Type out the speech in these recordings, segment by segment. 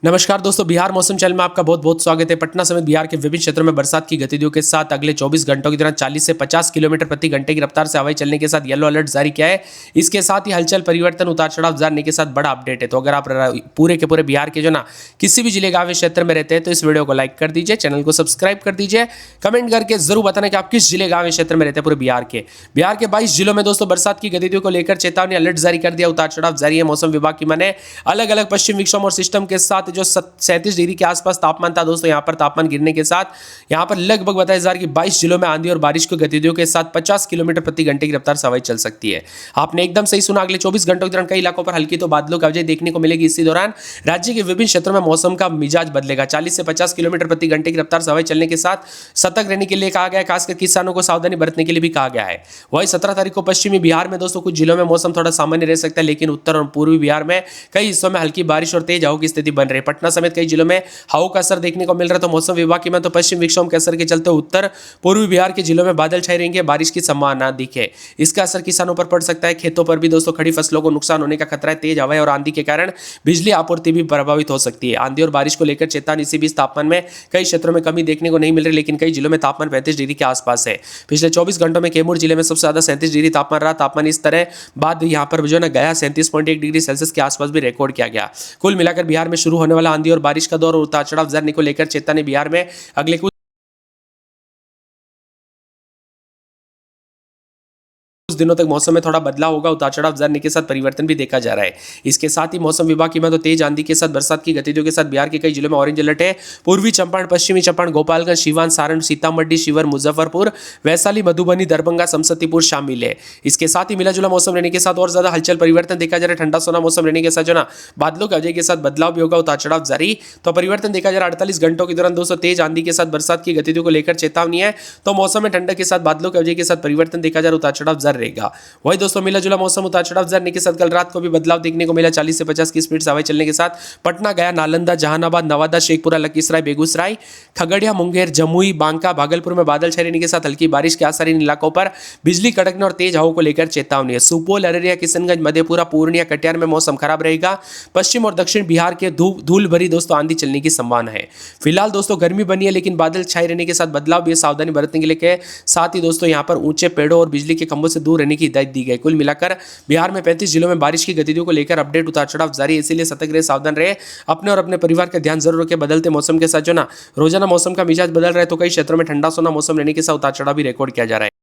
नमस्कार दोस्तों, बिहार मौसम चैनल में आपका बहुत बहुत स्वागत है। पटना समेत बिहार के विभिन्न क्षेत्रों में बरसात की गतिविधियों के साथ अगले 24 घंटों के दौरान 40 से 50 किलोमीटर प्रति घंटे की रफ्तार से हवाई चलने के साथ येलो अलर्ट जारी किया है। इसके साथ ही हलचल परिवर्तन उतार चढ़ाव जाने के साथ बड़ा अपडेट है। तो अगर आप पूरे के पूरे बिहार के जो ना किसी भी जिले गाँव या क्षेत्र में रहते हैं तो इस वीडियो को लाइक कर दीजिए, चैनल को सब्सक्राइब कर दीजिए, कमेंट करके जरूर बताना कि आप किस जिले गाँव या क्षेत्र में रहते हैं पूरे बिहार के 22 जिलों में दोस्तों बरसात की गतिविधियों को लेकर चेतावनी अलर्ट जारी कर दिया। उतार चढ़ाव जारी है। मौसम विभाग की माने अलग अलग पश्चिम विक्षोभ और सिस्टम के साथ जो 37 डिग्री के आसपास तापमान था दोस्तों, यहां पर तापमान गिरने के साथ यहां पर लगभग बताया जा रहा है कि 22 जिलों में आंधी और बारिश की गतिविधियों के साथ 50 किलोमीटर प्रति घंटे की रफ्तार से हवाई चल सकती है। आपने एकदम सही सुना। अगले 24 घंटों के दौरान कई इलाकों पर हल्की तो बादलों की आवाजाही देखने को मिलेगी। इसी दौरान राज्य के विभिन्न क्षेत्रों में मौसम का मिजाज बदलेगा। 40 से 50 किलोमीटर प्रति घंटे की रफ्तार से हवाई चलने के साथ सतर्क रहने के लिए कहा गया है। खासकर किसानों को सावधानी बरतने के लिए भी कहा गया है। वही 17 तारीख को पश्चिमी बिहार में दोस्तों कुछ जिलों में मौसम थोड़ा सामान्य रह सकता है, लेकिन उत्तर और पूर्वी बिहार में कई हिस्सों में हल्की बारिश और तेज हवा की स्थिति बन रही है। पटना समेत कई जिलों में हवा का असर देखने को मिल रहा है। तो मौसम विभाग की मैं तो पश्चिम विक्षोभ के असर के चलते उत्तर पूर्वी बिहार के जिलों में बादल छाए रहेंगे, बारिश की संभावना दिखे। इसका असर किसानों पर पड़ सकता है। खेतों पर भी दोस्तों खड़ी फसलों को नुकसान होने का खतरा है। तेज हवाएं और आंधी के कारण बिजली आपूर्ति भी प्रभावित हो सकती है। आंधी और बारिश को लेकर चेतावनी। इसी बीच तापमान में कई क्षेत्रों में कमी देखने को नहीं मिल रही, लेकिन कई जिलों में तापमान 35 डिग्री के आसपास है। पिछले 24 घंटों में कैमूर जिले में सबसे ज्यादा 37 डिग्री तापमान रहा। तापमान इस तरह बाद यहाँ पर जो है ना गया 37.1 डिग्री सेल्सियस के आसपास भी रिकॉर्ड किया गया। कुल मिलाकर बिहार में शुरू होने वाला आंधी और बारिश का दौर और उतार चढ़ाव जाने को लेकर चेतावनी। बिहार में अगले कुछ दिनों तक मौसम में थोड़ा बदलाव होगा। उतार चढ़ाव जाने के साथ परिवर्तन भी देखा जा रहा है। इसके साथ ही मौसम विभाग की मैं तो तेज आंधी के साथ बरसात की गतिविधियों के साथ बिहार के कई जिलों में ऑरेंज अलर्ट है। पूर्वी चंपारण, पश्चिमी चंपारण, गोपालगंज, सीवान, सारण, सीतामढ़ी, शिवहर, मुजफ्फरपुर, वैशाली, मधुबनी, दरभंगा, समस्तीपुर शामिल है। इसके साथ ही मिला जुला मौसम रहने के साथ और ज्यादा हलचल परिवर्तन देखा जा रहा है। ठंडा सोना मौसम रहने के साथ जो ना बादलों की वजह के साथ बदलाव भी होगा। उतार चढ़ाव जारी तो परिवर्तन देखा जा रहा है। 48 घंटों के दौरान दोस्तों तेज आंधी के साथ बरसात की गतिविधियों को लेकर चेतावनी है। तो मौसम में ठंडक के साथ बादलों की वजह के साथ परिवर्तन देखा जा रहा है। उतार चढ़ाव जारी रहेगा। वही दोस्तों मिला जुला मौसम उतार चढ़ाव जाने के साथ कल रात को भी बदलाव देखने को मिला। 40 से 50 की स्पीड से हवाई चलने के साथ पटना, गया, नालंदा, जहानाबाद, नवादा, शेखपुरा, लखीसराय, बेगूसराय, खगड़िया, मुंगेर, जमुई, बांका, भागलपुर में बादल छाए रहने के साथ हल्की बारिश के आसार। इन इलाकों पर बिजली कड़कने और तेज हवाओं को लेकर चेतावनी है। सुपौल, अररिया, किशनगंज, मधेपुरा, पूर्णिया, कटिहार में मौसम खराब रहेगा। पश्चिम और दक्षिण बिहार के धूल भरी दोस्तों आंधी चलने की संभावना है। फिलहाल दोस्तों गर्मी बनी है, लेकिन बादल छाए रहने के साथ बदलाव भी सावधानी बरतने के लिए साथ ही दोस्तों यहाँ पर ऊंचे पेड़ों और बिजली के खंभों से दूर रहने की हिदायत दी गई। कुल मिलाकर बिहार में 35 जिलों में बारिश की गतिविधियों को लेकर अपडेट उतार चढ़ाव जारी है। इसीलिए सतर्क रहे, सावधान रहे, अपने और अपने परिवार का ध्यान जरूर रखें। बदलते मौसम के साथ जो ना रोजाना मौसम का मिजाज बदल रहा है, तो कई क्षेत्रों में ठंडा सोना मौसम रहने के साथ उतार चढ़ाव भी रिकॉर्ड किया जा रहा है।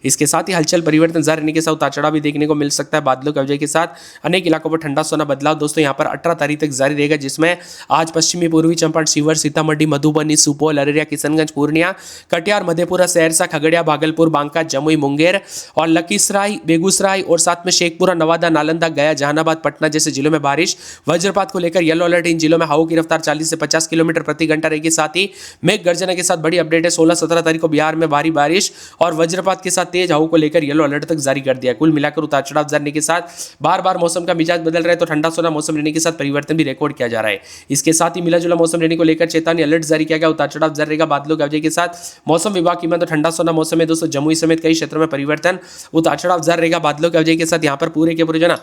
इसके साथ ही हलचल परिवर्तन जारी रहने के साथ उतार चढ़ाव भी देखने को मिल सकता है। बादलों की वजह के साथ अनेक इलाकों पर ठंडा सोना बदलाव दोस्तों यहाँ पर 18 तारीख तक जारी रहेगा, जिसमें आज पश्चिमी पूर्वी चंपारण, शिवहर, सीतामढ़ी, मधुबनी, सुपौल, अररिया, किशनगंज, पूर्णिया, कटिहार, मधेपुरा, सहरसा, खगड़िया, भागलपुर, बांका, जमुई, मुंगेर और लखीसराय, बेगूसराय और साथ में शेखपुरा, नवादा, नालंदा, गया, जहानाबाद, पटना जैसे जिलों में बारिश, वज्रपात को लेकर येलो अलर्ट। इन जिलों में हवा की रफ्तार 40 से 50 किलोमीटर प्रति घंटा रहेगी। साथ ही मेघ गर्जना के साथ बड़ी अपडेट है। 16-17 तारीख को बिहार में भारी बारिश और वज्रपात के साथ तेज हवा को लेकर येलो अलर्ट तक जारी कर दिया। कुल मिलाकर उतार चढ़ाव जाने के साथ बार बार मौसम का मिजाज बदल रहा है, तो ठंडा सोना मौसम रहने के साथ परिवर्तन भी रिकॉर्ड किया जा रहा है। इसके साथ ही मिला जुला मौसम रहने को लेकर चेतावनी अलर्ट जारी किया गया। उतार चढ़ाव जारी रहेगा। बादलों की वजह के साथ मौसम विभाग की मैं तो ठंडा सोना मौसम में दोस्तों जमुई समेत कई क्षेत्रों में परिवर्तन उतार चढ़ाव जारी रहेगा। बादलों की वजह के साथ यहाँ पर पूरे के पूरे जो ना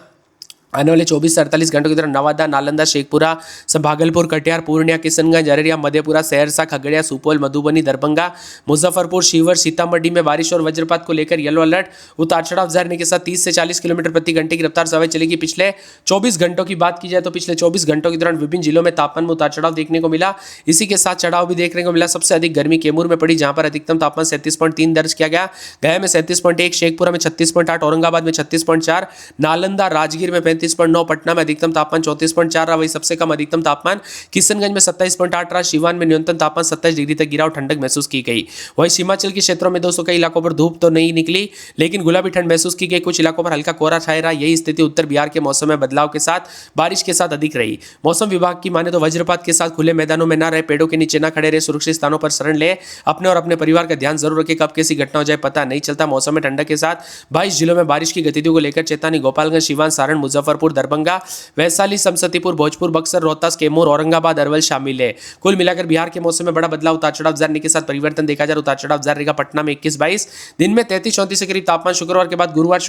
आने वाले 24 से 48 घंटों के दौरान नवादा, नालंदा, शेखपुरा, भागलपुर, कटिहार, पूर्णिया, किशनगंज, अररिया, मधेपुरा, सहरसा, खगड़िया, सुपौल, मधुबनी, दरभंगा, मुजफ्फरपुर, शिवहर, सीतामढ़ी में बारिश और वज्रपात को लेकर येलो अलर्ट। उतार चढ़ाव जारी रहने के साथ 30 से 40 किलोमीटर प्रति घंटे की रफ्तार से हवा चलेगी। पिछले 24 घंटों की बात की जाए तो पिछले 24 घंटों के दौरान विभिन्न जिलों में तापमान में उतार चढ़ाव देखने को मिला। इसी के साथ चढ़ाव भी देखने को मिला। सबसे अधिक गर्मी कैमूर में पड़ी, जहां पर अधिकतम तापमान 37.3 दर्ज किया गया। गया में 37.1, शेखपुरा में 36.8, औरंगाबाद में 36.4, नालंदा, राजगीर में 35.9, पटना में अधिकतम तापमान 34.4 रहा। वही सबसे कम अधिकतम तापमान किशनगंज में 27.8 रहा। सिवान में न्यूनतम तापमान 27 डिग्री तक गिरा और ठंडक महसूस की गई। वही हिमाचल के क्षेत्रों में दोस्तों कई इलाकों पर धूप तो नहीं निकली, लेकिन गुलाबी ठंड महसूस की गई। कुछ इलाकों पर हल्का कोहरा छाया रहा। यही स्थिति उत्तर बिहार के मौसम में बदलाव के साथ बारिश के साथ अधिक रही। मौसम विभाग की माने तो वज्रपात के साथ खुले मैदानों में न रहे, पेड़ों के नीचे न खड़े रहे, सुरक्षित स्थानों पर शरण ले, अपने और अपने परिवार का ध्यान जरूर रखें। कब कैसी घटना हो जाए पता नहीं चलता। मौसम में ठंडक के साथ 22 जिलों में बारिश की गतिविधियों को लेकर चेतावनी। गोपालगंज, सिवान, सारण, मुजफ्फरपुर मुजफ्फरपुर, दरभंगा, वैशाली, समस्तीपुर, भोजपुर, बक्सर, रोहतास, कैमूर, औरंगाबाद, अरवल शामिल है। कुल मिलाकर बिहार के मौसम में बड़ा बदलाव, उतार चढ़ाव जारी के साथ परिवर्तन देखा जा रहा है। उतार चढ़ाव जारी रहेगा पटना में 21-22, दिन में 33-34 के करीब तापमान। शुक्रवार के बाद गुरुवार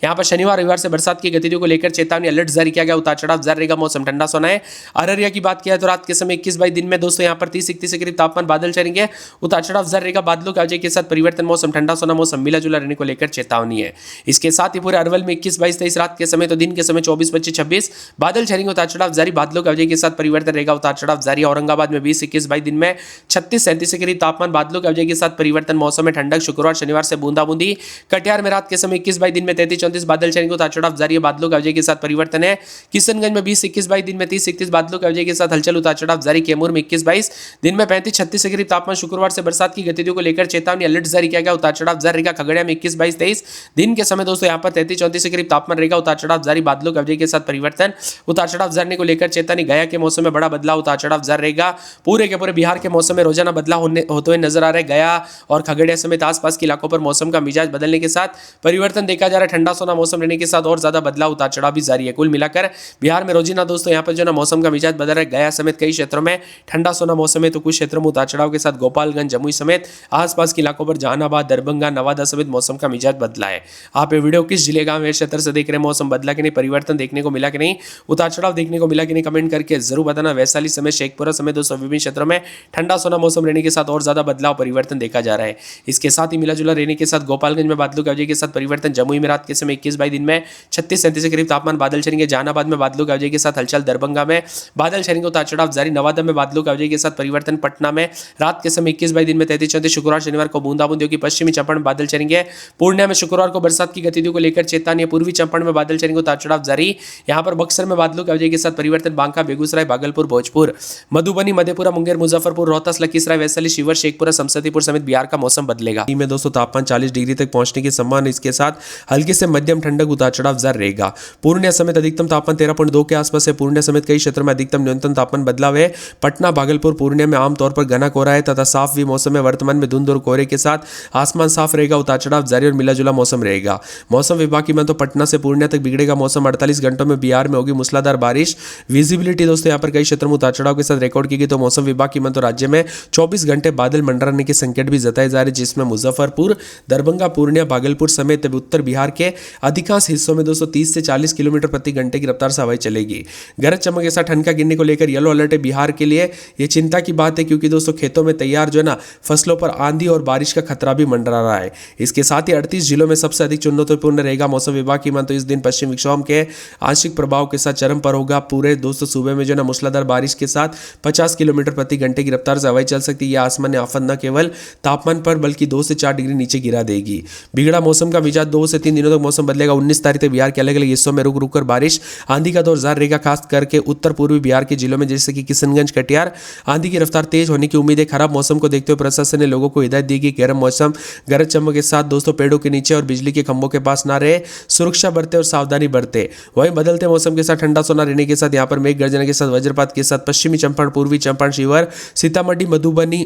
यहाँ पर शनिवार रविवार से बरसात की गतिविधियों को लेकर चेतावनी अलर्ट जारी किया गया। उतार चढ़ाव जारी रहेगा, मौसम ठंडा सोना है। अररिया की बात किया तो रात के समय 21-22, दिन में दोस्तों यहाँ पर 30-31 के करीब तापमान, बादल छाएंगे। उतार चढ़ाव जारी रहेगा, बादलों के के साथ परिवर्तन, मौसम ठंडा सोना, मौसम मिला जुला रहने को लेकर चेतावनी है। इसके साथ ही पूरे अरवल में 21-22-23 रात के समय, तो दिन के समय 24-25-26 बादल छाएंगे। उतार चढ़ाव जारी, बादलों के के साथ परिवर्तन रहेगा। उतार चढ़ाव जारी, औरंगाबाद में 20-21-22, दिन में 36-37 के करीब तापमान, बादलों के के साथ परिवर्तन, मौसम में ठंडक। शुक्रवार शनिवार से बूंदाबूंदी। कटिहार में रात के समय 21-22, दिन में 33-34 बादल छाएंगे। उतार चढ़ाव जारी है, बादलों के के साथ परिवर्तन है। किशनगंज में 20-21-22, दिन में 30-31 बादलों के साथ हलचल। उतार चढ़ाव जारी, कैमूर में 21-22, दिन में 35-36 के करीब तापमान। शुक्रवार से बरसात की गतिविधियों को लेकर चेतावनी अलर्ट जारी किया गया। उतार चढ़ाव जारी रहेगा, खगड़िया में 21-22-23, दिन के समय दोस्तों यहाँ पर 33-34 के करीब तापमान रहेगा। उतार चढ़ाव जारी, बादलों के साथ परिवर्तन, उतार चढ़ाव जारी को लेकर चेतावनी। गया के मौसम में बड़ा बदलाव, उतार चढ़ाव जारी रहेगा। पूरे के पूरे बिहार के मौसम में रोजाना बदलाव होते हुए नजर आ रहे। गया और खगड़िया समेत आसपास के इलाकों पर मौसम का मिजाज बदलने के साथ परिवर्तन देखा जा रहा है। ठंडा सोना मौसम रहने के साथ और ज्यादा बदलाव, उतार चढ़ाव भी जारी है। कुल मिलाकर बिहार में रोजाना दोस्तों यहाँ पर जो ना मौसम का मिजाज बदल रहा है। गया समेत कई क्षेत्रों में ठंडा सोना मौसम है, तो कुछ क्षेत्रों में उतार चढ़ाव के साथ गोपालगंज, जमुई समेत आसपास के इलाकों पर जहानाबाद, दरभंगा, नवादा समेत मौसम का मिजाज बदला है। आप ये वीडियो किस जिले गांव या क्षेत्र से देख रहे हैं, मौसम बदला कि नहीं, परिवर्तन देखने को मिला कि नहीं, उतार चढ़ाव देखने को मिला कि नहीं, कमेंट करके जरूर बताना। वैशाली समेत शेखपुरा समेत दोस्तों विभिन्न क्षेत्रों में ठंडा सोना मौसम रहने के साथ और ज्यादा बदलाव, परिवर्तन देखा जा रहा है। इसके साथ ही मिला जुला रहने के साथ गोपालगंज में बादलों के साथ परिवर्तन, जमुई में रात के समय 21-22, दिन में 36-37 के करीब तापमान, बादल छाएंगे। जहानाबाद में बादलों के साथ हलचल, दरभंगा में बादल छाएंगे। उतार चढ़ाव जारी, नवादा में बादलों के साथ परिवर्तन, पटना में रात के समय 21-22, दिन में 33-34। शुक्रवार शनिवार को बूंदाबूंदी होगी। पश्चिमी चंपारण में बादल छाएंगे। पूर्णिया में शुक्रवार को बरसात की गतिविधियों को लेकर चेतावनी। पूर्वी चंपारण में बादल छाएंगे। उतार चढ़ाव जारी, यहाँ पर बक्सर में बादलों के साथ परिवर्तन, बांका, बेगूसराय, भागलपुर, भोजपुर, मधुबनी, मधेपुरा, मुंगेर, मुजफ्फरपुर, रोहतास, लखीसराय, वैशाली, शिवहर, शेखपुरा, समस्तीपुर समेत बिहार का मौसम बदलेगा। में दोस्तों तापमान 40 डिग्री तक पहुंचने की संभावना। इसके साथ हल्की से मध्यम ठंडक, उतार चढ़ाव जारी रहेगा। पूर्णिया समेत अधिकतम तापमान 13.2 के आसपास है। पूर्णिया समेत कई क्षेत्रों में अधिकतम न्यूनतम तापमान बदलाव है। पटना, भागलपुर, पूर्णिया में आमतौर पर घना कोहरा है तथा साफ भी मौसम है। वर्तमान में धुंध और कोहरे के साथ आसमान साफ रहेगा। उतार चढ़ाव जारी और मिला जुला मौसम रहेगा। मौसम विभाग की माने तो पटना से पूर्णिया तक बिगड़ेगा मौसम। 48 घंटों में बिहार में होगी मूसलाधार बारिश। विजिबिलिटी दोस्तों यहाँ पर कई क्षेत्रों में उतार चढ़ाव के साथ रिकॉर्ड की गई। तो मौसम विभाग की माने तो राज्य में 24 घंटे बादल मंडराने के संकेत भी जताए जा रहे, जिसमें मुजफ्फरपुर, दरभंगा, पूर्णिया, भागलपुर समेत उत्तर बिहार के अधिकांश हिस्सों में दोस्तों 30 से 40 किलोमीटर प्रति घंटे की रफ्तार से हवाएं चलेगी। गरज चमक के साथ ठनका गिरने को लेकर येलो अलर्ट है बिहार के लिए। ये चिंता की बात है क्योंकि दोस्तों खेतों में तैयार जो है ना फसलों पर आंधी और बारिश का खतरा भी मंडरा रहा है। इसके साथ ही 38 जिलों में सबसे अधिक चुनौतीपूर्ण रहेगा मौसम विभाग की मान तो इस दिन पश्चिम विक्षोभ के आंशिक प्रभाव के साथ चरम पर होगा। पूरे दोस्तों सूबे में जो ना मूसलाधार बारिश के साथ 50 किलोमीटर प्रति घंटे की रफ्तार से हवाएं चल सकती है। यह आसमान आफत न केवल तापमान पर बल्कि 2 से 4 डिग्री नीचे गिरा देगी। बिगड़ा मौसम का मिजाज 2 से 3 दिनों तक मौसम बदलेगा। 19 तारीख तक बिहार के अलग अलग हिस्सों में रुक रुक कर बारिश, आंधी का दौर जारी रहेगा। खास करके उत्तर पूर्वी बिहार के जिलों में जैसे कि किशनगंज, कटिहार आंधी की रफ्तार तेज होने की उम्मीद है। खराब मौसम को देखते हुए प्रशासन ने लोगों को हिदायत दी कि गर्म मौसम, गरज चमक के साथ दोस्तों पेड़ों के नीचे और बिजली के खंभों के पास ना रहे, सुरक्षा बरते और सावधानी बरते। वहीं बदलते मौसम के साथ ठंडा सोना रहने के साथ यहाँ पर मेघ गर्जना के साथ वज्रपात के साथ पश्चिमी चंपारण, पूर्वी चंपारण, शिवहर, सीतामढ़ी, मधुबनी,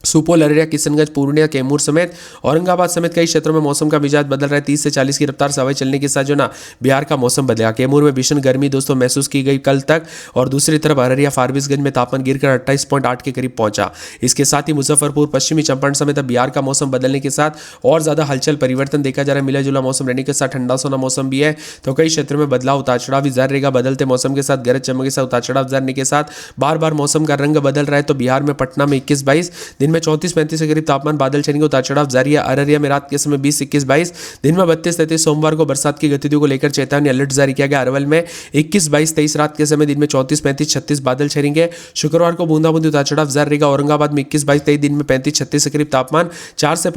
सुपौल, अररिया, किशनगंज, पूर्णिया, कैमूर समेत औरंगाबाद समेत कई क्षेत्रों में मौसम का मिजाज बदल रहा है। 30 से 40 की रफ्तार से हवाएं चलने के साथ जो ना बिहार का मौसम बदलेगा। कैमूर में भीषण गर्मी दोस्तों महसूस की गई कल तक, और दूसरी तरफ अररिया, फारबिसगंज में तापमान गिरकर 28.8 के करीब पहुंचा। इसके साथ ही मुजफ्फरपुर, पश्चिमी चंपारण समेत बिहार का मौसम बदलने के साथ और ज्यादा हलचल, परिवर्तन देखा जा रहा है। मिला जुला मौसम रहने के साथ ठंडा सोना मौसम भी है, तो कई क्षेत्रों में बदलाव, उतार चढ़ाव भी जारी रहेगा। बदलते मौसम के साथ गरज चमक के साथ उतार चढ़ाव जारी के साथ बार बार मौसम का रंग बदल रहा है। तो बिहार में पटना में 21-22, दिन में 34-35 करीब तापमान, बादल छाएंगे। उतार चढ़ाव जारी है। अररिया में रात के समय 20-21-22, दिन में 32-33। सोमवार को बरसात की गतिविधियों को लेकर चेतावनी अलर्ट जारी किया गया। अरवल में 21-22-23 रात के समय, दिन में 34-35-36 बादल छाएंगे। शुक्रवार को बूंदाबूंदी, उतार चढ़ाव जारी रहेगा। औरंगाबाद में 21-22-23, दिन में 35-36 करीब तापमान, 4 से